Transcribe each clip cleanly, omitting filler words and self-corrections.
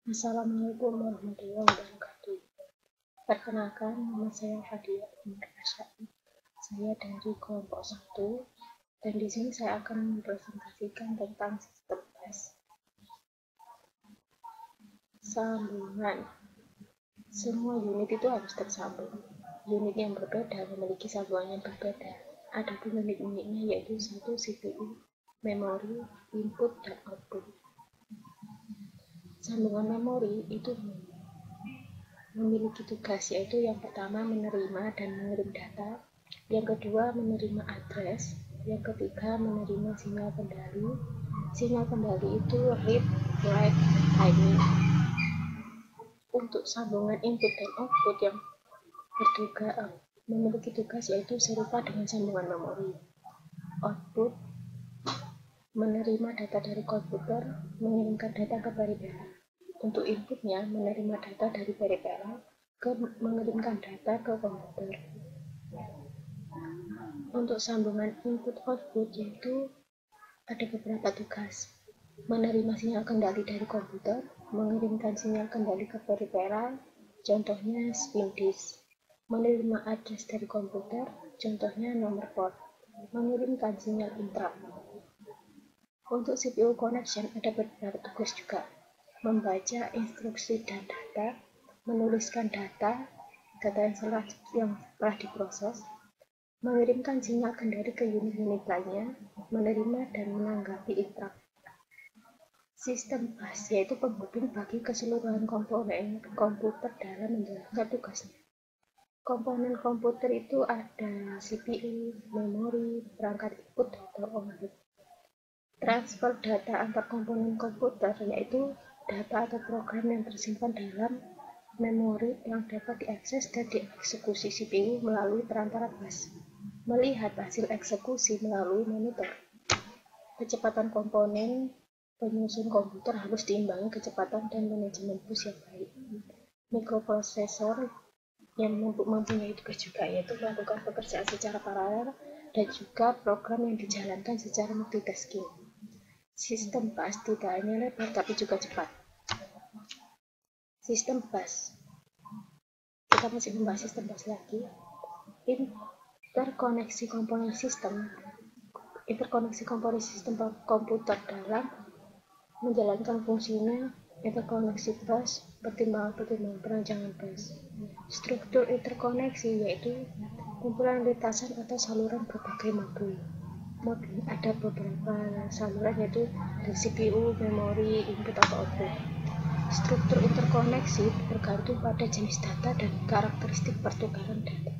Assalamualaikum warahmatullahi wabarakatuh. Perkenalkan, nama saya Fadia Umar Asyari. Saya dari kelompok 1 dan di sini saya akan mempresentasikan tentang sistem tes. Sambungan. Semua unit itu harus tersambung. Unit yang berbeda memiliki sambungan yang berbeda. Adapun unit-unitnya yaitu satu CPU, memori, input, dan output. Sambungan memori itu memiliki tugas, yaitu yang pertama menerima dan mengirim data, yang kedua menerima address, yang ketiga menerima sinyal kendali. Sinyal kendali itu read, write, timing. Untuk sambungan input dan output yang memiliki tugas yaitu serupa dengan sambungan memori. Output menerima data dari komputer, mengirimkan data ke peripheral. Untuk inputnya menerima data dari peripheral, mengirimkan data ke komputer. Untuk sambungan input-output yaitu ada beberapa tugas. Menerima sinyal kendali dari komputer, mengirimkan sinyal kendali ke peripheral, contohnya spin disk. Menerima address dari komputer, contohnya nomor port. Mengirimkan sinyal interrupt. Untuk CPU connection ada beberapa tugas juga. Membaca instruksi dan data, menuliskan data yang telah diproses, mengirimkan sinyal kendali ke unit-unit lainnya, menerima dan menanggapi interrupt. Sistem bus yaitu penghubung bagi keseluruhan komponen komputer dalam menjalankan tugasnya. Komponen komputer itu ada CPU, memori, perangkat input atau output. Transfer data antar komponen komputer yaitu data atau program yang tersimpan dalam memori yang dapat diakses dan dieksekusi CPU melalui perantara bus. Melihat hasil eksekusi melalui monitor. Kecepatan komponen penyusun komputer harus diimbangi kecepatan dan manajemen bus yang baik. Mikroprosesor yang mempunyai tugas juga yaitu melakukan pekerjaan secara paralel dan juga program yang dijalankan secara multitasking. Sistem bus tidak hanya lebar tapi juga cepat. Sistem bus. Kita masih membahas sistem bus lagi. Interkoneksi komponen sistem komputer dalam menjalankan fungsinya. Interkoneksi bus, pertimbangan perancangan bus. Struktur interkoneksi yaitu kumpulan lintasan atau saluran berbagai modul. Ada beberapa saluran yaitu CPU, memori, input atau output. Struktur interkoneksi bergantung pada jenis data dan karakteristik pertukaran data.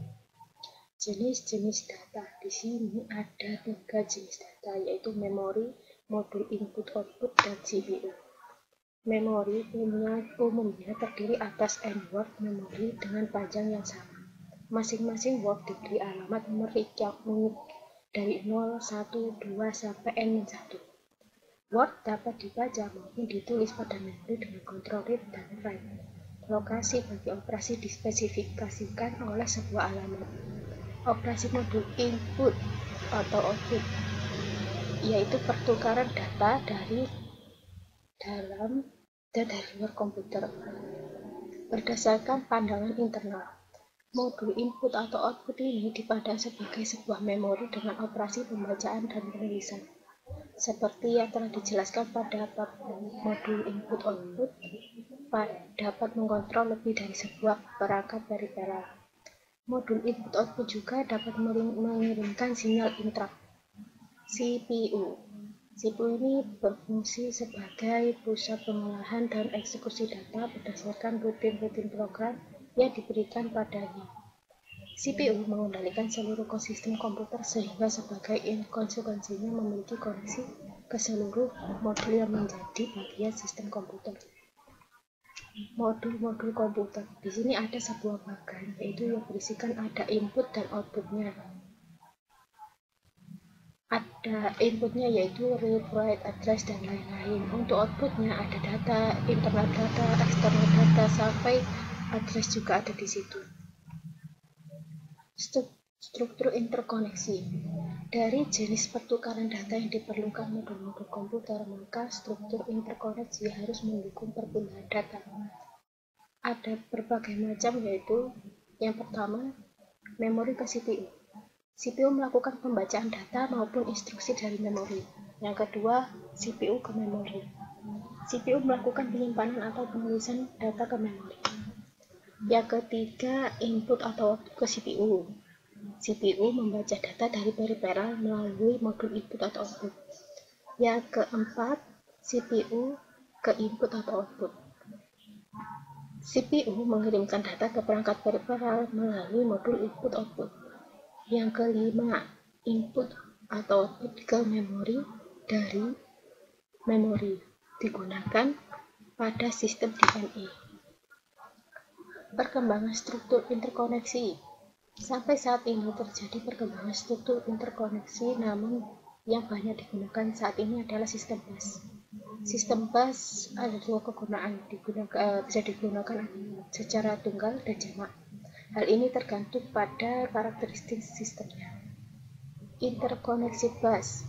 Jenis-jenis data di sini ada 3 jenis data yaitu memori, modul input output, dan CPU. Memori umumnya terdiri atas n word memori dengan panjang yang sama. Masing-masing word diberi alamat nomor yang unik dari 0, 1, 2 sampai n-1. Word dapat dibaca maupun ditulis pada memori dengan kontrol read dan write. Lokasi bagi operasi dispesifikasikan oleh sebuah alamat. Operasi modul input atau output yaitu pertukaran data dari dalam dan dari luar komputer berdasarkan pandangan internal. Modul input atau output ini dipandang sebagai sebuah memori dengan operasi pembacaan dan penulisan. Seperti yang telah dijelaskan pada bab modul input output dapat mengontrol lebih dari sebuah perangkat peripheral. Modul input output juga dapat mengirimkan sinyal interrupt. CPU ini berfungsi sebagai pusat pengolahan dan eksekusi data berdasarkan rutin program yang diberikan padanya. CPU mengendalikan seluruh ekosistem komputer sehingga sebagai konsekuensinya memiliki koneksi ke seluruh modul yang menjadi bagian sistem komputer. Modul komputer. Di sini ada sebuah bagan yaitu yang berisikan ada input dan outputnya. Ada inputnya yaitu read, write, address, dan lain-lain. Untuk outputnya ada data, internal data, eksternal data, sampai address juga ada di situ. Struktur interkoneksi. Dari jenis pertukaran data yang diperlukan modul-modul komputer, maka struktur interkoneksi harus mendukung perpindahan data. Ada berbagai macam, yaitu yang pertama, memori ke CPU. CPU melakukan pembacaan data maupun instruksi dari memori. Yang kedua, CPU ke memori. CPU melakukan penyimpanan atau penulisan data ke memori. Yang ketiga, input atau output ke CPU. CPU membaca data dari periferal melalui modul input atau output. Yang keempat, CPU ke input atau output. CPU mengirimkan data ke perangkat periferal melalui modul input output. Yang kelima, input atau output ke memori dari memori digunakan pada sistem DMA. Perkembangan struktur interkoneksi. Sampai saat ini terjadi perkembangan struktur interkoneksi, namun yang banyak digunakan saat ini adalah sistem bus. Sistem bus ada dua kegunaan, bisa digunakan secara tunggal dan jamak. Hal ini tergantung pada karakteristik sistemnya. Interkoneksi bus,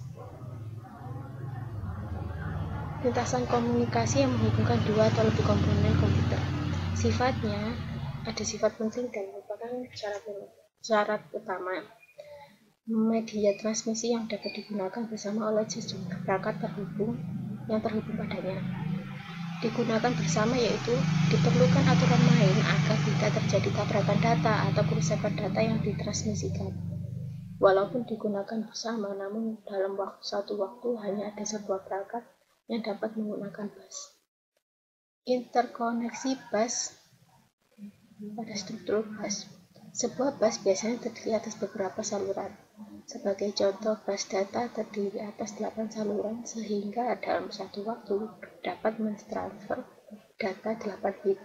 lintasan komunikasi yang menghubungkan dua atau lebih komponen komputer. Sifatnya ada sifat penting dan merupakan syarat utama. Media transmisi yang dapat digunakan bersama oleh sejumlah perangkat yang terhubung padanya. Digunakan bersama yaitu diperlukan aturan main agar tidak terjadi tabrakan data atau kerusakan data yang ditransmisikan. Walaupun digunakan bersama, namun dalam satu waktu hanya ada sebuah perangkat yang dapat menggunakan bus. Interkoneksi bus. Pada struktur bus, sebuah bus biasanya terdiri atas beberapa saluran. Sebagai contoh, bus data terdiri atas 8 saluran sehingga dalam satu waktu dapat mentransfer data 8 bit.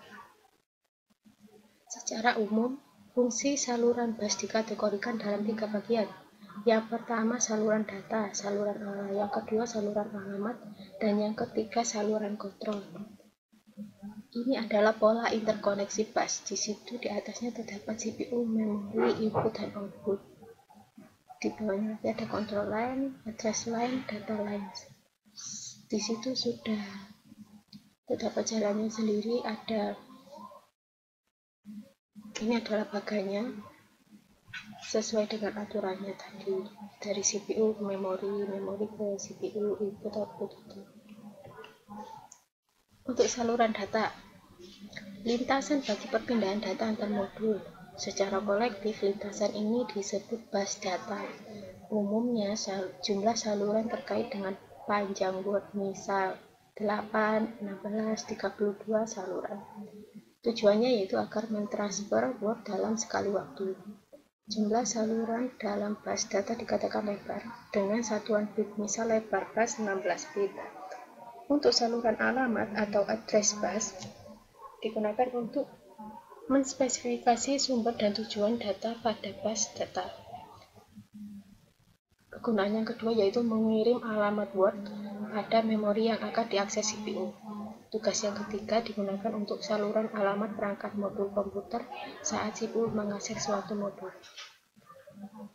Secara umum, fungsi saluran bus dikategorikan dalam 3 bagian. Yang pertama saluran data, yang kedua saluran alamat, dan yang ketiga saluran kontrol. Ini adalah pola interkoneksi bus. Di situ di atasnya terdapat CPU, memori, input, dan output. Di bawahnya ada control line, address line, data line. Di situ sudah terdapat jalannya sendiri. Ini adalah bagannya sesuai dengan aturannya tadi, dari CPU ke memori, memori ke CPU, input, output. Untuk saluran data, lintasan bagi perpindahan data antar modul. Secara kolektif, lintasan ini disebut bus data. Umumnya, jumlah saluran terkait dengan panjang word, misal 8, 16, 32 saluran. Tujuannya yaitu agar mentransfer word dalam sekali waktu. Jumlah saluran dalam bus data dikatakan lebar, dengan satuan bit, misal lebar bus 16 bit. Untuk saluran alamat atau address bus digunakan untuk menspesifikasi sumber dan tujuan data pada bus data. Kegunaan yang kedua yaitu mengirim alamat word pada memori yang akan diakses CPU. Tugas yang ketiga digunakan untuk saluran alamat perangkat modul komputer saat CPU mengakses suatu modul.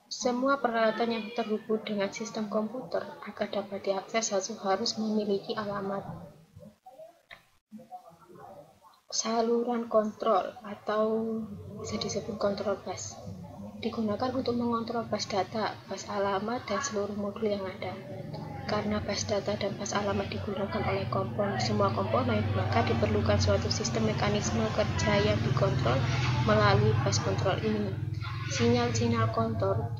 Semua peralatan yang terhubung dengan sistem komputer agar dapat diakses harus memiliki alamat. Saluran kontrol atau bisa disebut kontrol bus digunakan untuk mengontrol bus data, bus alamat, dan seluruh modul yang ada. Karena bus data dan bus alamat digunakan oleh semua komponen, maka diperlukan suatu sistem mekanisme kerja yang dikontrol melalui bus kontrol ini. Sinyal-sinyal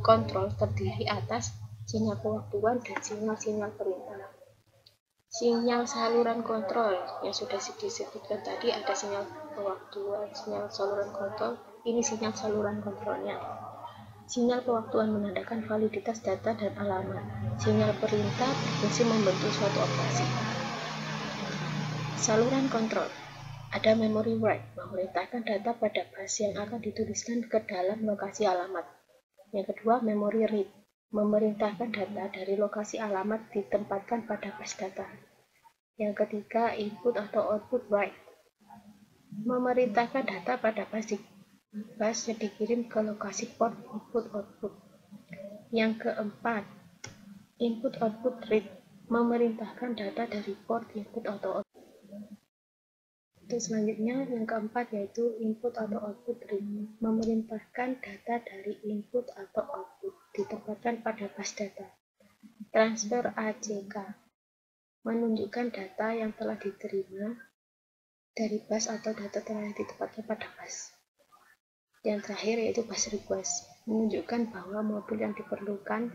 kontrol terdiri atas sinyal pewaktuan dan sinyal-sinyal perintah. Sinyal saluran kontrol yang sudah disebutkan tadi, ada sinyal pewaktuan, sinyal saluran kontrol. Ini sinyal saluran kontrolnya. Sinyal pewaktuan menandakan validitas data dan alamat. Sinyal perintah berfungsi membentuk suatu operasi. Saluran kontrol. Ada memory write, memerintahkan data pada bus yang akan dituliskan ke dalam lokasi alamat. Yang kedua, memory read, memerintahkan data dari lokasi alamat ditempatkan pada bus data. Yang ketiga, input atau output write, memerintahkan data pada bus bus yang dikirim ke lokasi port input-output. Yang keempat, input-output read, memerintahkan data dari port input atau output. Itu selanjutnya yang keempat yaitu input atau output read, memerintahkan data dari input atau output ditempatkan pada bus data. Transfer ACK, menunjukkan data yang telah diterima dari bus atau data telah ditempatkan pada bus. Yang terakhir yaitu bus request, menunjukkan bahwa modul yang diperlukan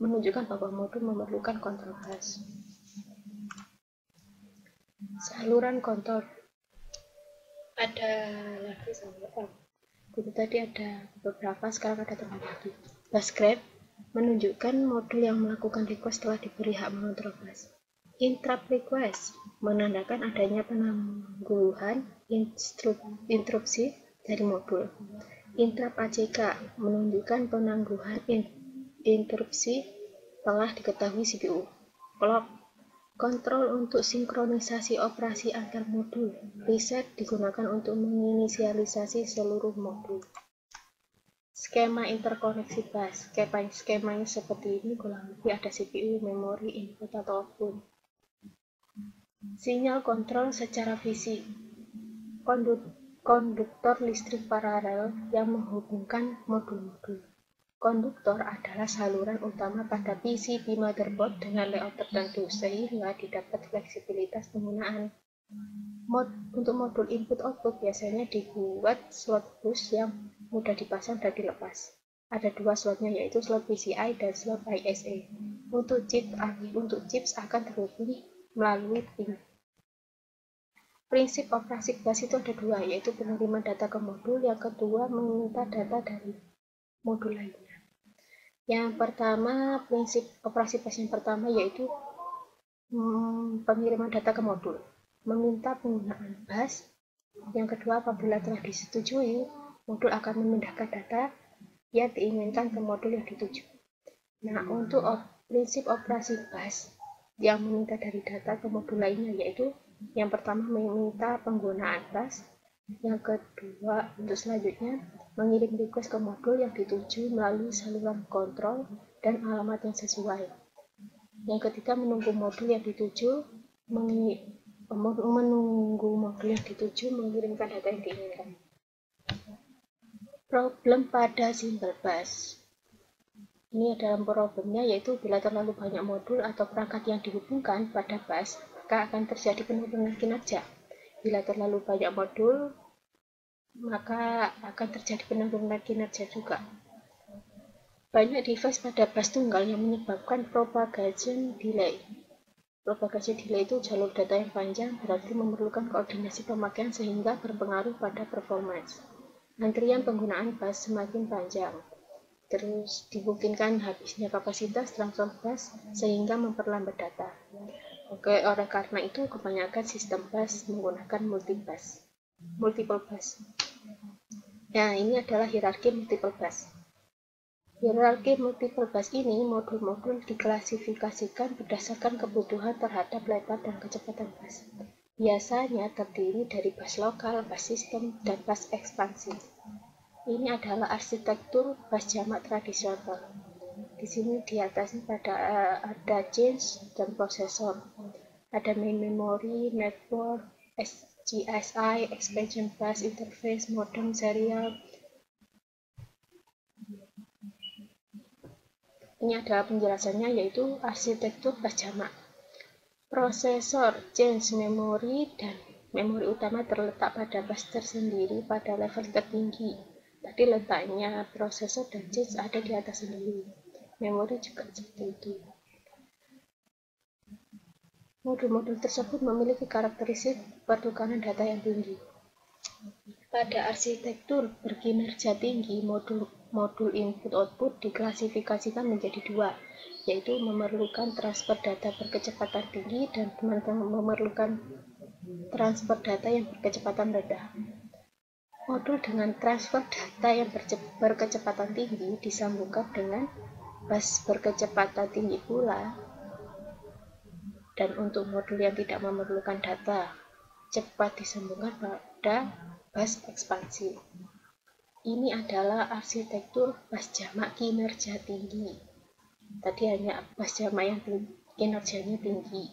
memerlukan kontrol bus. Saluran kontrol ada lagi itu tadi ada beberapa, sekarang ada tambah lagi. Bus grab menunjukkan modul yang melakukan request telah diberi hak mengontrol bus. Interrupt request menandakan adanya penangguhan interupsi dari modul. Interrupt ACK menunjukkan penangguhan interupsi telah diketahui CPU. Clock kontrol untuk sinkronisasi operasi antar modul. Reset digunakan untuk menginisialisasi seluruh modul. Skema interkoneksi bus. Skemanya seperti ini, kurang lebih ada CPU, memori, input atau output. Sinyal kontrol secara fisik. Konduktor listrik paralel yang menghubungkan modul-modul. Konduktor adalah saluran utama pada PCB motherboard dengan layout tertentu, sehingga didapat fleksibilitas penggunaan. Untuk modul input-output biasanya dibuat slot bus yang mudah dipasang dan dilepas. Ada dua slotnya, yaitu slot PCI dan slot ISA. Untuk chips akan terhubung melalui pin. Prinsip operasi bus itu ada dua, yaitu penerimaan data ke modul, yang kedua meminta data dari modul lainnya. Yang pertama, prinsip operasi bus yang pertama yaitu pengiriman data ke modul, meminta penggunaan bus. Yang kedua, apabila telah disetujui, modul akan memindahkan data yang diinginkan ke modul yang dituju. Nah, untuk prinsip operasi bus yang meminta dari data ke modul lainnya yaitu yang pertama meminta penggunaan bus, yang kedua untuk selanjutnya mengirim request ke modul yang dituju melalui saluran kontrol dan alamat yang sesuai. Yang ketiga menunggu modul yang dituju mengirimkan data yang diinginkan. Problem pada simple bus. Ini adalah problemnya, yaitu bila terlalu banyak modul atau perangkat yang dihubungkan pada bus, maka akan terjadi penurunan kinerja. Bila terlalu banyak modul, maka akan terjadi penurunan kinerja juga. Banyak device pada bus tunggal yang menyebabkan propagation delay. Propagation delay itu jalur data yang panjang, berarti memerlukan koordinasi pemakaian sehingga berpengaruh pada performance. Antrian penggunaan bus semakin panjang. Terus dimungkinkan habisnya kapasitas transfer bus sehingga memperlambat data. Oke, oleh karena itu kebanyakan sistem bus menggunakan multiple bus. Nah, ini adalah hierarki multiple bus. Hierarki multiple bus ini modul-modul diklasifikasikan berdasarkan kebutuhan terhadap lebar dan kecepatan bus. Biasanya terdiri dari bus lokal, bus sistem, dan bus ekspansi. Ini adalah arsitektur bus jamak tradisional. Di sini di atasnya ada chains dan prosesor. Ada main memory, network, GSI, expansion bus, interface, modem, serial. Ini adalah penjelasannya, yaitu arsitektur bus jamak. Prosesor, chains, memori, dan memori utama terletak pada bus tersendiri pada level tertinggi. Tadi letaknya prosesor dan chains ada di atas sendiri. Memori juga seperti itu. Modul-modul tersebut memiliki karakteristik pertukaran data yang tinggi. Pada arsitektur berkinerja tinggi, modul input-output diklasifikasikan menjadi dua, yaitu memerlukan transfer data berkecepatan tinggi dan memerlukan transfer data yang berkecepatan rendah. Modul dengan transfer data yang berkecepatan tinggi disambungkan dengan bus berkecepatan tinggi pula, dan untuk modul yang tidak memerlukan data cepat disambungkan pada bus ekspansi. Ini adalah arsitektur bus jamak kinerja tinggi. Tadi hanya bus jamak yang kinerjanya tinggi.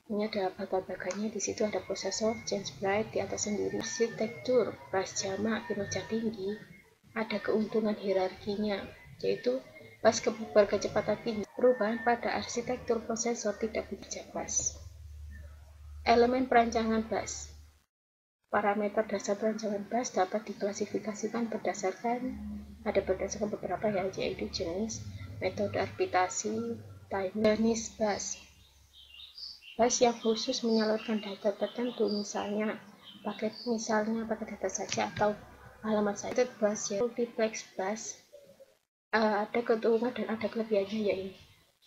Ini ada bagian-bagiannya, di situ ada prosesor, change bright di atas sendiri. Arsitektur bus jamak kinerja tinggi ada keuntungan hierarkinya, yaitu bus berkecepatan tinggi. Perubahan pada arsitektur prosesor tidak bekerja pas. Elemen perancangan bus. Parameter dasar perancangan bus dapat diklasifikasikan berdasarkan beberapa ya, yaitu jenis, metode arbitrasi, jenis bus. Bus yang khusus menyalurkan data tertentu, misalnya paket data saja atau alamat saja. Bus ya, multiplex bus ada keuntungan dan ada kelebihannya, yaitu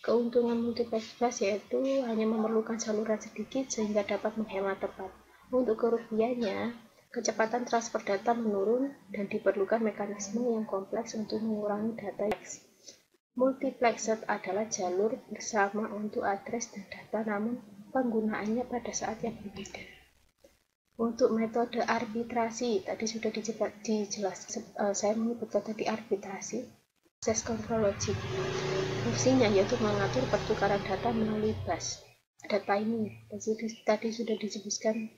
keuntungan multiplex bus yaitu hanya memerlukan saluran sedikit sehingga dapat menghemat tempat. Untuk kerugiannya, kecepatan transfer data menurun dan diperlukan mekanisme yang kompleks untuk mengurangi data. Multiplexer adalah jalur bersama untuk address dan data, namun penggunaannya pada saat yang berbeda. Untuk metode arbitrasi, tadi sudah dijelaskan, saya menyebutkan tadi arbitrasi, access control logic. Fungsinya yaitu mengatur pertukaran data melalui bus. Ada timing, tadi sudah disebutkan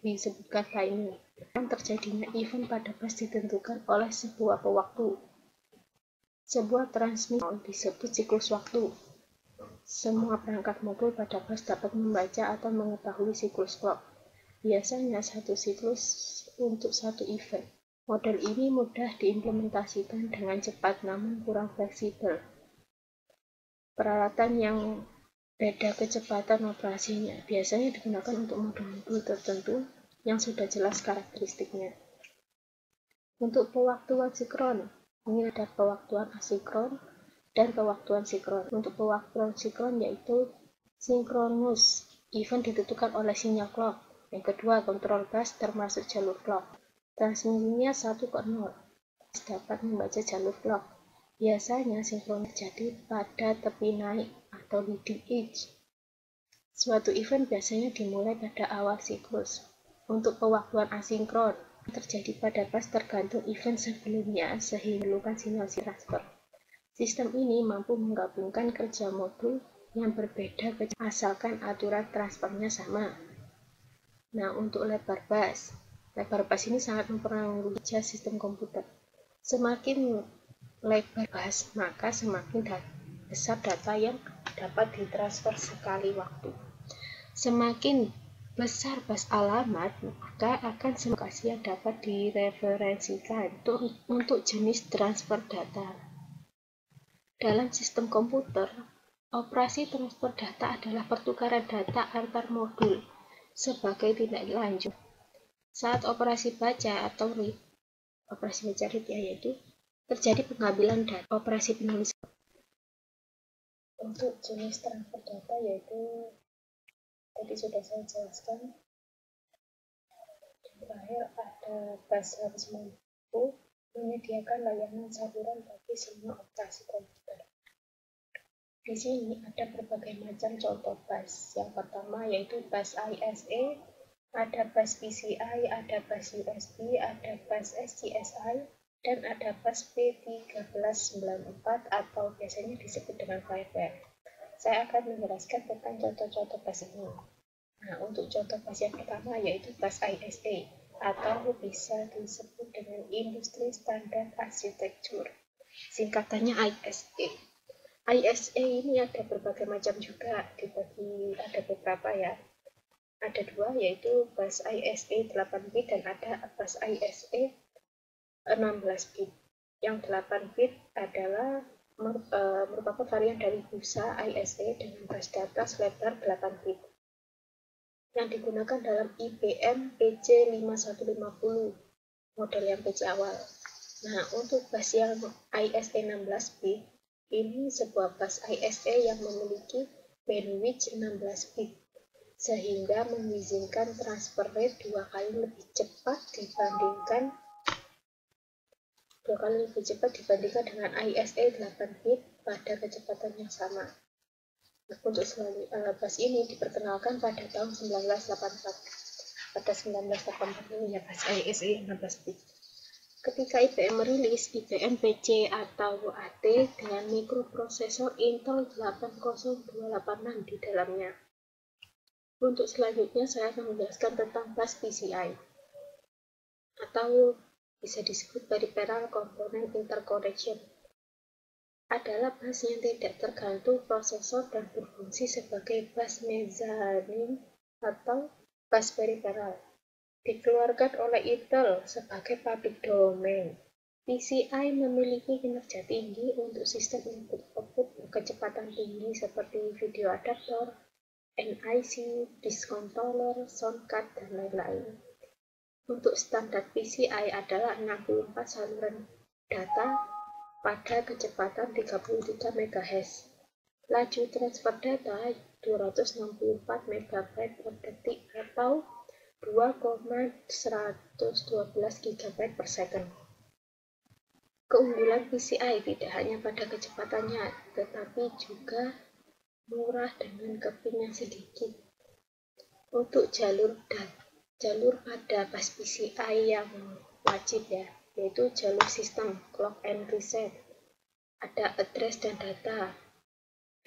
timing. Yang terjadinya event pada bus ditentukan oleh sebuah pewaktu. Sebuah transmisi disebut siklus waktu. Semua perangkat modul pada bus dapat membaca atau mengetahui siklus clock. Biasanya satu siklus untuk satu event. Model ini mudah diimplementasikan dengan cepat namun kurang fleksibel. Peralatan yang beda kecepatan operasinya biasanya digunakan untuk modul-modul tertentu yang sudah jelas karakteristiknya. Untuk pewaktuan sinkron, ini ada pewaktuan asinkron dan pewaktuan sinkron. Untuk pewaktuan sinkron yaitu sinkronus, event ditentukan oleh sinyal clock. Yang kedua, kontrol bus termasuk jalur clock. Transmisinya 1 ke 0, dapat membaca jalur clock. Biasanya sinkron terjadi pada tepi naik atau leading edge. Suatu event biasanya dimulai pada awal siklus. Untuk pewaktuan asinkron, terjadi pada bus tergantung event sebelumnya sehingga memerlukan sinyal transfer. Sistem ini mampu menggabungkan kerja modul yang berbeda asalkan aturan transfernya sama. Nah, untuk lebar bus ini sangat mempengaruhi sistem komputer. Semakin lebar bus, maka semakin besar data yang dapat ditransfer sekali waktu. Semakin besar bus alamat, maka akan lokasi yang dapat direferensikan untuk jenis transfer data. Dalam sistem komputer, operasi transfer data adalah pertukaran data antar modul sebagai tindak lanjut. Saat operasi baca atau read, yaitu terjadi pengambilan data. Operasi penulisan untuk jenis transfer data yaitu tadi sudah saya jelaskan. Terakhir ada bus harus mampu menyediakan layanan saluran bagi semua operasi komputer. Di sini ada berbagai macam contoh bus. Yang pertama yaitu bus ISA, ada bus PCI, ada bus USB, ada bus SCSI, dan ada bus P1394 atau biasanya disebut dengan fireware. Saya akan menjelaskan tentang contoh-contoh bus ini. Nah, untuk contoh bus yang pertama yaitu bus ISA atau bisa disebut dengan Industri Standard Architecture. Singkatannya ISA. ISA ini ada berbagai macam juga, ada beberapa ya. Ada dua yaitu bus ISA 8 bit dan ada bus ISA 16 bit. Yang 8 bit adalah merupakan varian dari busa ISA dengan bus data selebar 8 bit yang digunakan dalam IBM PC5150 model yang PC awal. Nah, untuk bus yang ISA 16 bit ini sebuah bus ISA yang memiliki bandwidth 16 bit sehingga mengizinkan transfer rate 2 kali lebih cepat dibandingkan dengan ISA 8 bit pada kecepatan yang sama. Untuk bus ini diperkenalkan pada tahun 1984. pada 1980 ya bus ASE 16 bit. Ketika IBM merilis IBM PC atau AT dengan mikroprosesor Intel 80286 di dalamnya. Untuk selanjutnya saya akan menjelaskan tentang bus PCI atau bisa disebut Peripheral Component Interconnection. Adalah bus yang tidak tergantung prosesor dan berfungsi sebagai bus mezzanine atau bus peripheral. Dikeluarkan oleh Intel sebagai public domain. PCI memiliki kinerja tinggi untuk sistem input-output berkecepatan tinggi seperti video adaptor, NIC, disk controller, sound card, dan lain-lain. Untuk standar PCI adalah 64 saluran data pada kecepatan 33 MHz. Laju transfer data 264 MB per detik atau 2,112 GB per second. Keunggulan PCI tidak hanya pada kecepatannya, tetapi juga murah dengan keping yang sedikit. Untuk jalur pada bus PCI yang wajib ya, yaitu jalur sistem clock and reset. Ada address dan data.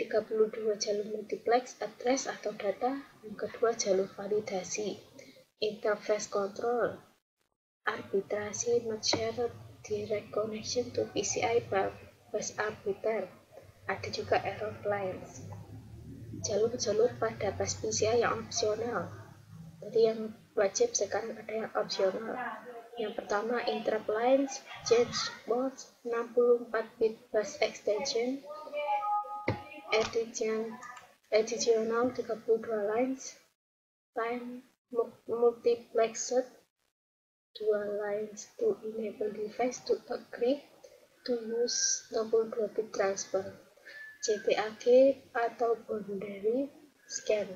32 jalur multiplex address atau data. Yang kedua jalur validasi. Interface control, arbitrasi not shared direct connection to PCI bus arbiter. Ada juga error lines. Jalur-jalur pada bus PCI yang opsional. Jadi yang wajib sekarang ada yang opsional. Yang pertama interrupt lines, change modes, 64 bit bus extension, additional 32 lines, time multiplexed 2 lines to enable device to agree to use 62 bit transfer, JTAG atau boundary scan.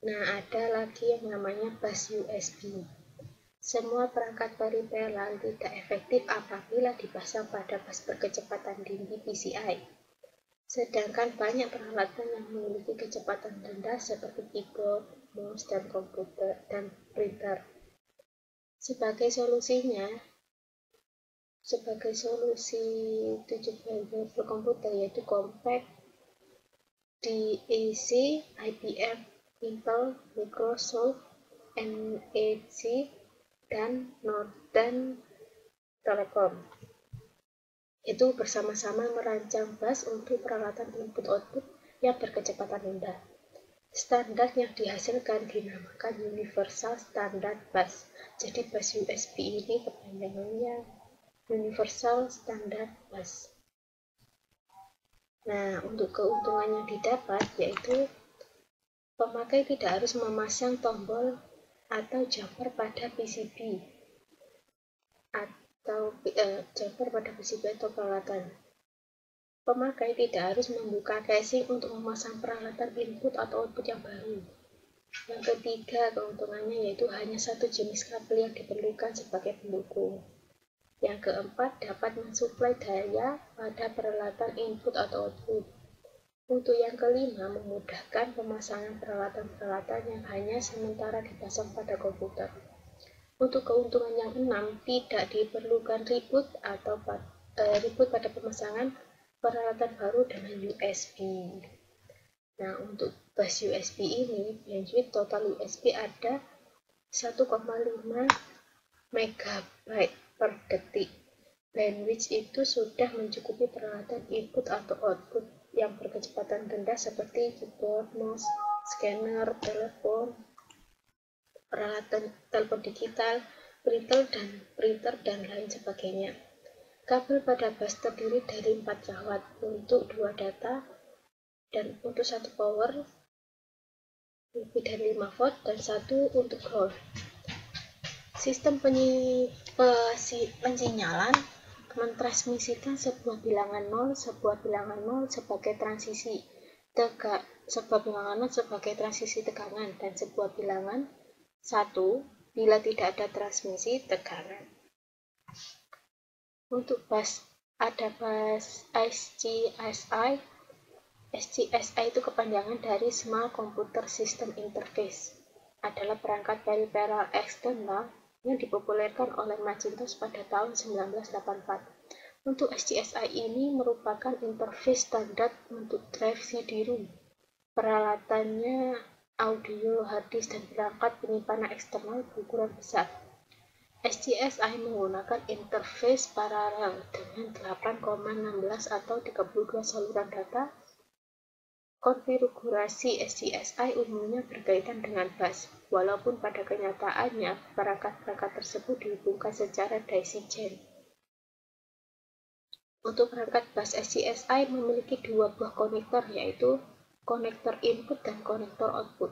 Nah, ada lagi yang namanya bus USB. Semua perangkat peripheral tidak efektif apabila dipasang pada bus berkecepatan tinggi PCI. Sedangkan banyak peralatan yang memiliki kecepatan rendah seperti keyboard, mouse, dan komputer dan printer. Sebagai solusi 7 variabel komputer yaitu compact, DEC, IBM, Intel, Microsoft, NEC, dan Northern Telecom. Itu bersama-sama merancang bus untuk peralatan input-output yang berkecepatan rendah. Standar yang dihasilkan dinamakan Universal Standard Bus. Jadi bus USB ini kepanjangannya Universal Standard Bus. Nah, untuk keuntungan yang didapat yaitu pemakai tidak harus memasang tombol atau jumper pada PCB atau peralatan. Pemakai tidak harus membuka casing untuk memasang peralatan input atau output yang baru. Yang ketiga keuntungannya yaitu hanya satu jenis kabel yang diperlukan sebagai pendukung. Yang keempat dapat mensuplai daya pada peralatan input atau output. Untuk yang kelima memudahkan pemasangan peralatan-peralatan yang hanya sementara dipasang pada komputer. Untuk keuntungan yang 6, tidak diperlukan reboot pada pemasangan peralatan baru dengan USB. Nah, untuk bus USB ini, bandwidth total USB ada 1,5 MB per detik. Bandwidth itu sudah mencukupi peralatan input atau output yang berkecepatan rendah seperti keyboard, mouse, scanner, telepon, peralatan telepon digital, printer, dan lain sebagainya. Kabel pada bus terdiri dari 4 jawat untuk 2 data dan untuk 1 power lebih dari 5 volt dan 1 untuk ground. Sistem pensinyalan mentransmisikan sebuah bilangan 0 sebagai transisi tegangan dan sebuah bilangan 1 bila tidak ada transmisi tegangan. Untuk bus ada bus SCSI SCSI itu kepanjangan dari Small Computer System Interface, adalah perangkat peripheral eksternal yang dipopulerkan oleh Macintosh pada tahun 1984. Untuk SCSI ini merupakan interface standar untuk drive CD-ROM. Peralatannya audio, hard disk, dan perangkat penyimpanan eksternal berukuran besar. SCSI menggunakan interface paralel dengan 8,16 atau 32 saluran data. Konfigurasi SCSI umumnya berkaitan dengan bus, walaupun pada kenyataannya perangkat-perangkat tersebut dihubungkan secara daisy chain. Untuk perangkat bus SCSI memiliki dua buah konektor, yaitu konektor input dan konektor output.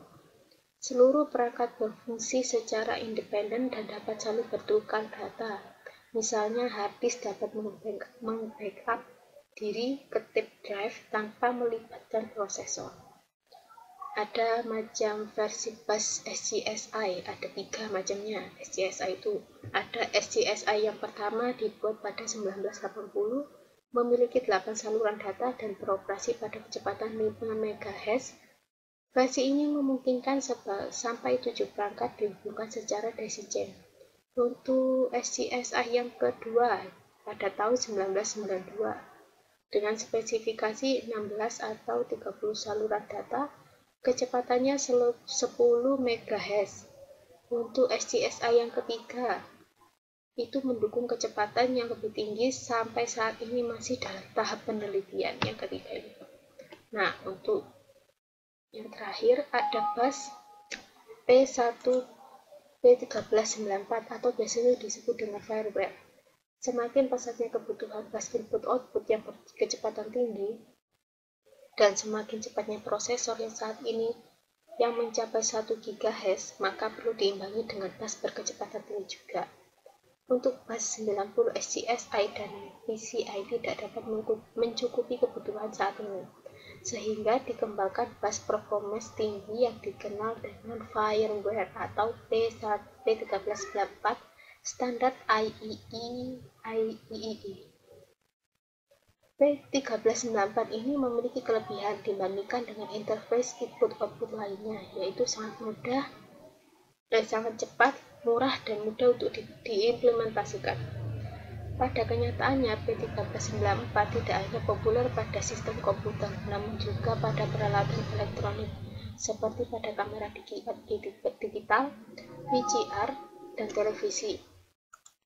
Seluruh perangkat berfungsi secara independen dan dapat saling bertukar data. Misalnya, hard disk dapat meng-backup diri ke tape drive tanpa melibatkan prosesor. Ada macam versi bus SCSI, ada 3 macamnya SCSI itu. Ada SCSI yang pertama dibuat pada 1980, memiliki 8 saluran data dan beroperasi pada kecepatan 5 MHz. Versi ini memungkinkan sampai 7 perangkat dihubungkan secara daisy chain. Untuk SCSI yang kedua pada tahun 1992 dengan spesifikasi 16 atau 30 saluran data, kecepatannya 10 MHz. Untuk SCSI yang ketiga itu mendukung kecepatan yang lebih tinggi, sampai saat ini masih dalam tahap penelitian yang ketiga ini. Nah, untuk yang terakhir ada bus P1 P1394 atau biasanya disebut dengan fireware. Semakin pesatnya kebutuhan bus input-output yang berkecepatan tinggi dan semakin cepatnya prosesor yang saat ini yang mencapai 1 GHz, maka perlu diimbangi dengan bus berkecepatan tinggi juga. Untuk bus 90 SCSI dan PCI tidak dapat mencukupi kebutuhan saat ini, sehingga dikembangkan bus performance tinggi yang dikenal dengan fireware atau P1394 standar IEEE. P1394 ini memiliki kelebihan dibandingkan dengan interface input-output lainnya, yaitu sangat cepat, murah, dan mudah untuk diimplementasikan. Pada kenyataannya, P1394 tidak hanya populer pada sistem komputer, namun juga pada peralatan elektronik, seperti pada kamera digital, VCR, dan televisi.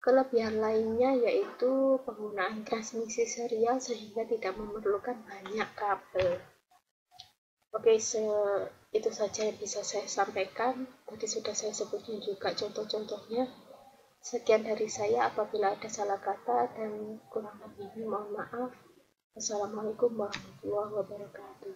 Kelebihan lainnya yaitu penggunaan transmisi serial sehingga tidak memerlukan banyak kabel. Oke, itu saja yang bisa saya sampaikan. Tadi sudah saya sebutkan juga contoh-contohnya. Sekian dari saya, apabila ada salah kata dan kurang lebihnya mohon maaf. Wassalamualaikum warahmatullahi wabarakatuh.